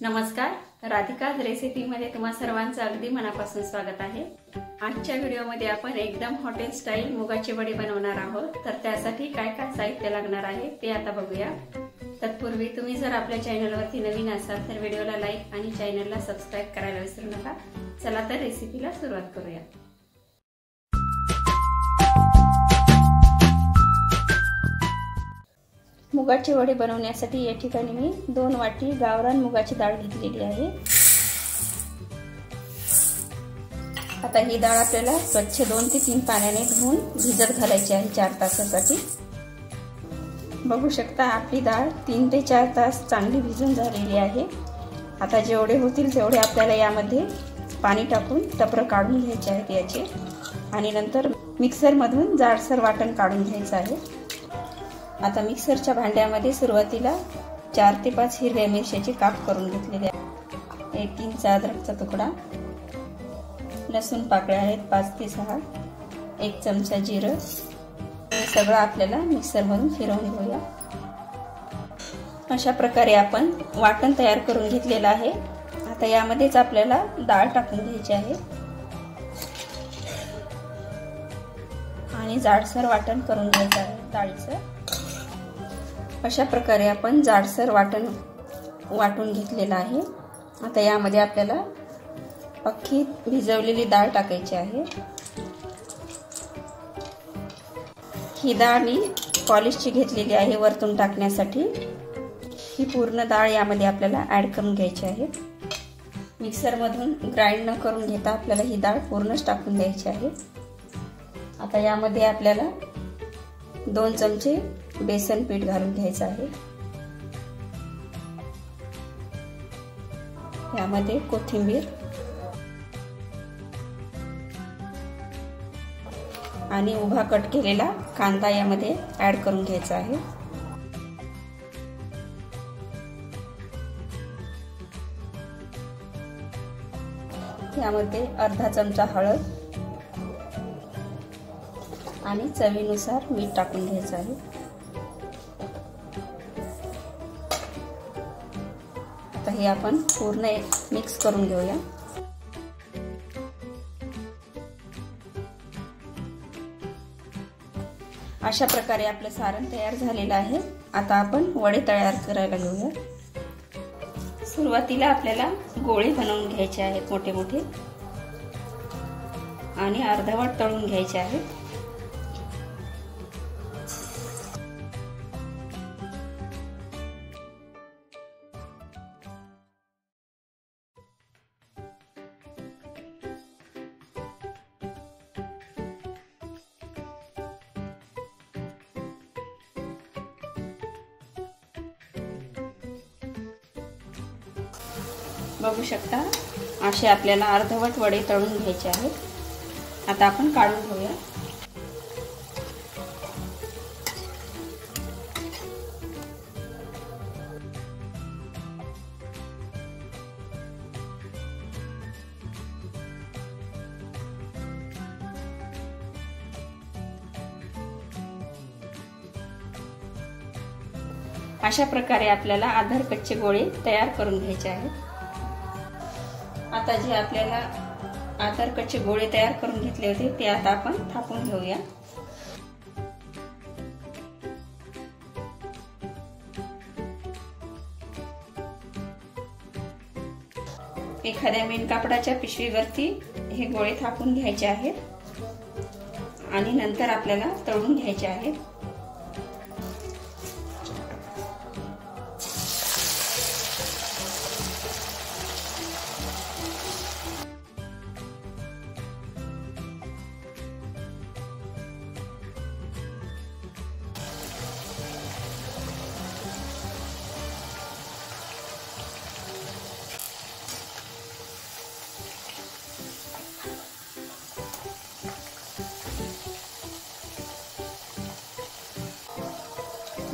नमस्कार, राधिकाज रेसिपीमध्ये तुम्हा सर्वांचं अगदी मनापासून स्वागत आहे। आजच्या व्हिडिओमध्ये आपण एकदम हॉटेल स्टाईल मुगाची वडी बनवणार आहोत। तर त्यासाठी काय काय साहित्य लागणार आहे ते आता बघूया। तत्पूर्वी तुम्ही जर आपल्या चॅनलवरती नवीन असाल तर व्हिडिओला लाईक आणि चॅनलला सबस्क्राइब करायला विसरू नका। चला तर रेसिपीला सुरुवात करूया। मुगाची वडी बनवण्यासाठी या ठिकाणी मी 2 वाटी गावरान मुगाची डाळ घेतलेली आहे। आता ही डाळ आपल्याला स्वच्छ 2 ते 3 पाण्याने धुवून भिजत घालायची आहे 4 तासासाठी। बघू शकता आपली डाळ 3 ते 4 तास चांगली भिजून झालेली आहे। आता जेवढे होतील तेवढे आपल्याला यामध्ये पाणी टाकून टपर काढून घ्यायचे आहेत याचे आणि नंतर मिक्सर मधून जाडसर वाटण काढून घ्यायचं आहे। आता मिक्सरच्या भांड्यामध्ये सुरुवातीला 4 ते 5 हिरव्या मिरच्याचे काप करून घेतलेले आहेत। 1 इंच अद्रकचा तुकडा, लसूण पाकळ्या आहेत 5 ते 6, 1 चमचा जिरं। हे सगळं आपल्याला मिक्सर मधून फिरवून घेऊया। अशा प्रकारे आपण वाटण तयार करून घेतलेलं आहे। आता यामध्येच आपल्याला डाळ टाकून घ्यायची आहे आणि जाडसर वाटण करून घ्यायचं आहे डाळीचं। अशा प्रकारे आपण जाडसर वाटून घेतलेलं आहे। आता यामध्ये आपल्याला अख्खी भिजवलेली डाळ टाकायची आहे। ही डाळ मी पॉलिशची घेतलेली आहे वरतून टाकण्यासाठी। ही पूर्ण डाळ यामध्ये आपल्याला ऍड करून घ्यायची आहे। मिक्सर मधून ग्राइंड न करून घेता आपल्याला ही डाळ पूर्णच टाकून द्यायची आहे। आता यामध्ये आपल्याला 2 चमचे बेसन पीठ घालून घ्यायचं आहे। यामध्ये कोथिंबीर आणि उभा कट केलेला कांदा यामध्ये ऍड करून घ्यायचा आहे। यामध्ये अर्धा चमचा हळद आणि चवीनुसार मीठ टाकून घ्यायचं आहे। आता हे आपण पूर्ण मिक्स करून घेऊया। अशा प्रकारे आपलं सारण तयार झालेलं आहे। आता आपण वडे तयार करायला घेऊया। सुरुवातीला आपल्याला गोळे बनवून घ्यायचे आहेत मोठे मोठे आणि अर्धवट तळून घ्यायचे आहेत। बघू शकता असे आपल्याला अर्धवट वडे तळून घ्यायचे आहेत। आता आपण काढून घेऊया। अशा प्रकारे आपल्याला आधार कच्चे गोळे तयार करून घ्यायचे आहेत। आता जे आपल्याला आधार कच्चे गोळे तयार करून घेतले होते ते आता आपण थापून घेऊया। एखाद्या मेन कापडाच्या पिशवीवरती हे गोळे थापून घ्यायचे आहेत आणि नंतर आपल्याला तळून घ्यायचे आहेत।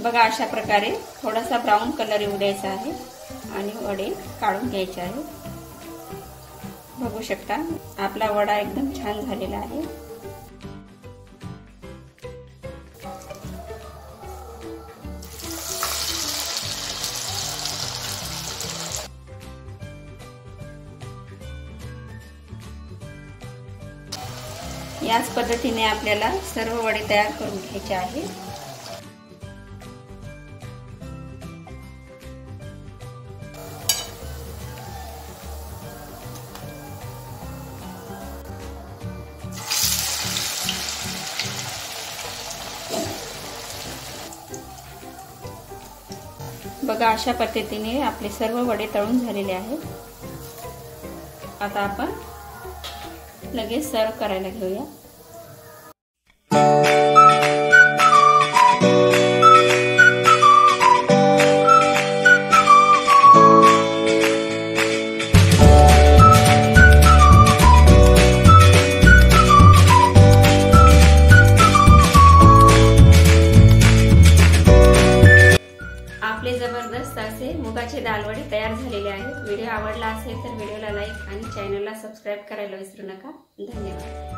बघा अशा प्रकारे थोडासा ब्राऊन कलर येऊ द्यायचा आहे आणि वडे काढून घ्यायचे आहेत। बघू शकता आपला वडा एकदम छान झालेला आहे। याच पद्धतीने आपल्याला सर्व वडे तयार करून घ्यायचे आहेत. बघा, अशा पद्धतीने आपले सर्व वडे तळून झालेले आहेत. आता आपण लगेच सर्व करायला घेऊया. आपले जबरदस्त असे मुगाचे दाल वडे तयार झालेले आहेत. व्हिडिओ आवडला असेल तर व्हिडिओला लाईक आणि चॅनलला सबस्क्राईब करायला विसरू नका. धन्यवाद.